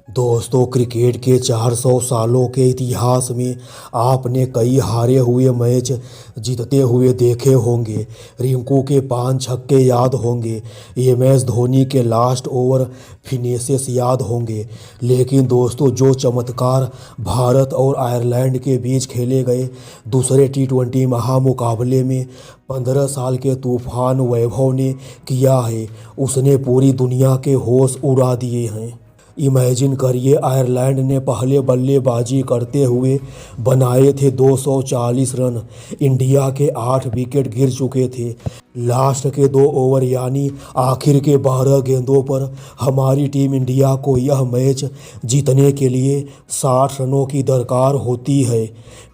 दोस्तों, क्रिकेट के 400 सालों के इतिहास में आपने कई हारे हुए मैच जीतते हुए देखे होंगे। रिंकू के 5 छक्के याद होंगे, MS धोनी के लास्ट ओवर फिनिशेस याद होंगे। लेकिन दोस्तों, जो चमत्कार भारत और आयरलैंड के बीच खेले गए दूसरे T20 महामुकाबले में 15 साल के तूफान वैभव ने किया है, उसने पूरी दुनिया के होश उड़ा दिए हैं। इमेजिन करिए, आयरलैंड ने पहले बल्लेबाजी करते हुए बनाए थे 240 रन। इंडिया के 8 विकेट गिर चुके थे। लास्ट के 2 ओवर यानी आखिर के 12 गेंदों पर हमारी टीम इंडिया को यह मैच जीतने के लिए 60 रनों की दरकार होती है।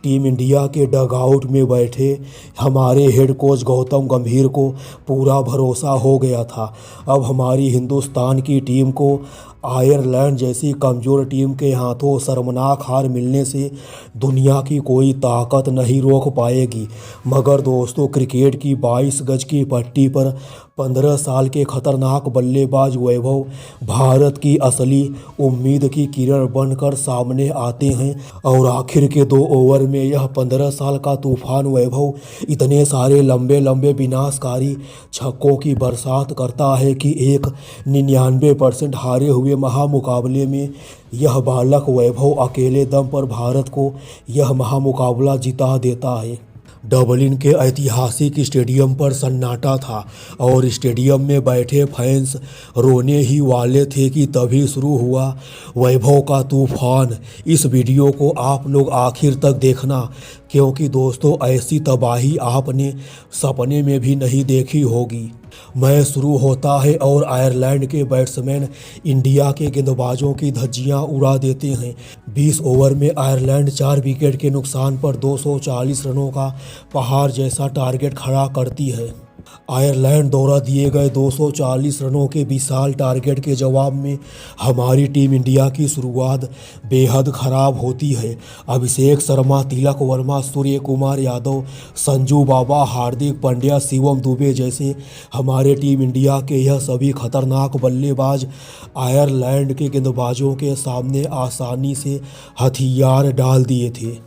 टीम इंडिया के डगआउट में बैठे हमारे हेड कोच गौतम गंभीर को पूरा भरोसा हो गया था, अब हमारी हिंदुस्तान की टीम को आयरलैंड जैसी कमज़ोर टीम के हाथों शर्मनाक हार मिलने से दुनिया की कोई ताकत नहीं रोक पाएगी। मगर दोस्तों, क्रिकेट की 22 गज की पट्टी पर 15 साल के खतरनाक बल्लेबाज वैभव भारत की असली उम्मीद की किरण बनकर सामने आते हैं और आखिर के 2 ओवर में यह 15 साल का तूफान वैभव इतने सारे लंबे लंबे विनाशकारी छक्कों की बरसात करता है कि एक 99% हारे हुए महामुकाबले में यह बालक वैभव अकेले दम पर भारत को यह महामुकाबला जिता देता है। डबलिन के ऐतिहासिक स्टेडियम पर सन्नाटा था और स्टेडियम में बैठे फैंस रोने ही वाले थे कि तभी शुरू हुआ वैभव का तूफान। इस वीडियो को आप लोग आखिर तक देखना, क्योंकि दोस्तों, ऐसी तबाही आपने सपने में भी नहीं देखी होगी। मैच शुरू होता है और आयरलैंड के बैट्समैन इंडिया के गेंदबाजों की धज्जियां उड़ा देते हैं। 20 ओवर में आयरलैंड 4 विकेट के नुकसान पर 240 रनों का पहाड़ जैसा टारगेट खड़ा करती है। आयरलैंड द्वारा दिए गए 240 रनों के विशाल टारगेट के जवाब में हमारी टीम इंडिया की शुरुआत बेहद ख़राब होती है। अभिषेक शर्मा, तिलक वर्मा, सूर्य कुमार यादव, संजू बाबा, हार्दिक पांड्या, शिवम दुबे जैसे हमारे टीम इंडिया के यह सभी खतरनाक बल्लेबाज आयरलैंड के गेंदबाजों के सामने आसानी से हथियार डाल दिए थे।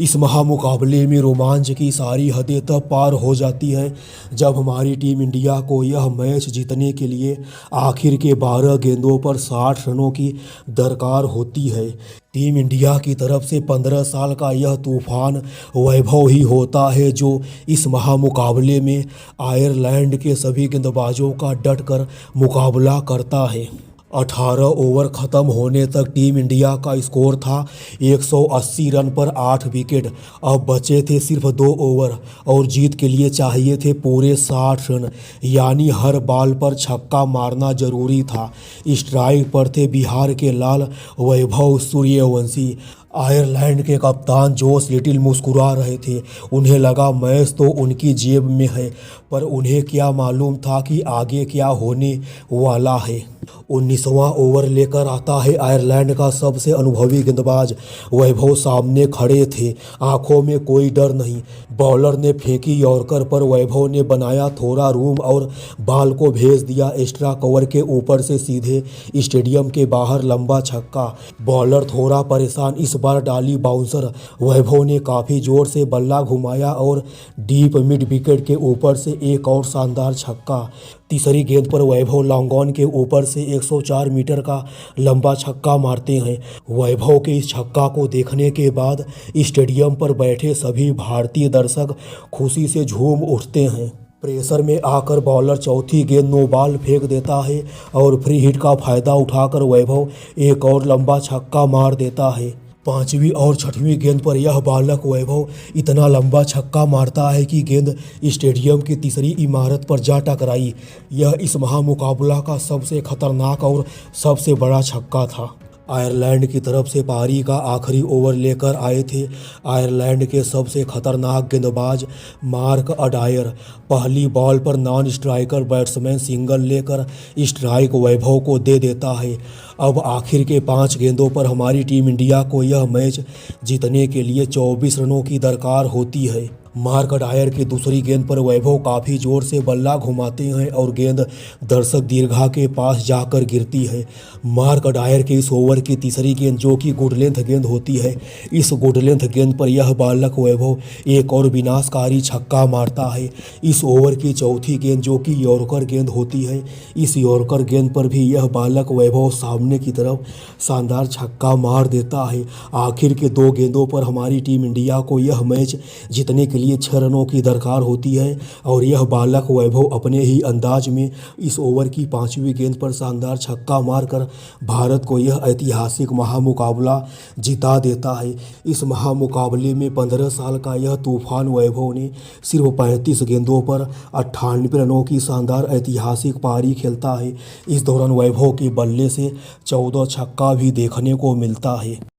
इस महामुकाबले में रोमांच की सारी हदें तब पार हो जाती हैं जब हमारी टीम इंडिया को यह मैच जीतने के लिए आखिर के 12 गेंदों पर 60 रनों की दरकार होती है। टीम इंडिया की तरफ से 15 साल का यह तूफान वैभव ही होता है जो इस महामुकाबले में आयरलैंड के सभी गेंदबाजों का डटकर मुकाबला करता है। 18 ओवर ख़त्म होने तक टीम इंडिया का स्कोर था 180 रन पर 8 विकेट। अब बचे थे सिर्फ 2 ओवर और जीत के लिए चाहिए थे पूरे 60 रन, यानी हर बॉल पर छक्का मारना जरूरी था। स्ट्राइक पर थे बिहार के लाल वैभव सूर्यवंशी। आयरलैंड के कप्तान जोश लिटिल मुस्कुरा रहे थे। उन्हें लगा मैच तो उनकी जेब में है, पर उन्हें क्या मालूम था कि आगे क्या होने वाला है। 19वां ओवर लेकर आता है आयरलैंड का सबसे अनुभवी गेंदबाज वैभव सामने खड़े थे, आंखों में कोई डर नहीं। बॉलर ने फेंकी यॉर्कर पर वैभव ने बनाया थोड़ा रूम और बॉल को भेज दिया एक्स्ट्रा कवर के ऊपर से सीधे स्टेडियम के बाहर लंबा छक्का। बॉलर थोड़ा परेशान, इस बार डाली बाउंसर। वैभव ने काफ़ी जोर से बल्ला घुमाया और डीप मिड विकेट के ऊपर से एक और शानदार छक्का। तीसरी गेंद पर वैभव लॉन्ग ऑन के ऊपर से 104 मीटर का लंबा छक्का मारते हैं। वैभव के इस छक्का को देखने के बाद स्टेडियम पर बैठे सभी भारतीय दर्शक खुशी से झूम उठते हैं। प्रेशर में आकर बॉलर चौथी गेंद नो बॉल फेंक देता है और फ्री हिट का फायदा उठाकर वैभव एक और लंबा छक्का मार देता है। 5वीं और 6वीं गेंद पर यह बालक वैभव इतना लंबा छक्का मारता है कि गेंद स्टेडियम की तीसरी इमारत पर जा टकराई। यह इस महामुकाबला का सबसे खतरनाक और सबसे बड़ा छक्का था। आयरलैंड की तरफ से पारी का आखिरी ओवर लेकर आए थे आयरलैंड के सबसे खतरनाक गेंदबाज मार्क अडायर। पहली बॉल पर नॉन स्ट्राइकर बैट्समैन सिंगल लेकर स्ट्राइक वैभव को दे देता है। अब आखिर के 5 गेंदों पर हमारी टीम इंडिया को यह मैच जीतने के लिए 24 रनों की दरकार होती है। मार्क डायर की दूसरी गेंद पर वैभव काफ़ी जोर से बल्ला घुमाते हैं और गेंद दर्शक दीर्घा के पास जाकर गिरती है। मार्क डायर के इस ओवर की तीसरी गेंद, जो कि गुड लेंथ गेंद होती है, इस गुड लेंथ गेंद पर यह बालक वैभव एक और विनाशकारी छक्का मारता है। इस ओवर की चौथी गेंद, जो कि यॉर्कर गेंद होती है, इस यॉर्कर गेंद पर भी यह बालक वैभव सामने की तरफ शानदार छक्का मार देता है। आखिर के 2 गेंदों पर हमारी टीम इंडिया को यह मैच जीतने के लिए 6 रनों की दरकार होती है और यह बालक वैभव अपने ही अंदाज में इस ओवर की 5वीं गेंद पर शानदार छक्का मारकर भारत को यह ऐतिहासिक महामुकाबला जिता देता है। इस महामुकाबले में 15 साल का यह तूफान वैभव ने सिर्फ 35 गेंदों पर 98 रनों की शानदार ऐतिहासिक पारी खेलता है। इस दौरान वैभव के बल्ले से 14 छक्का भी देखने को मिलता है।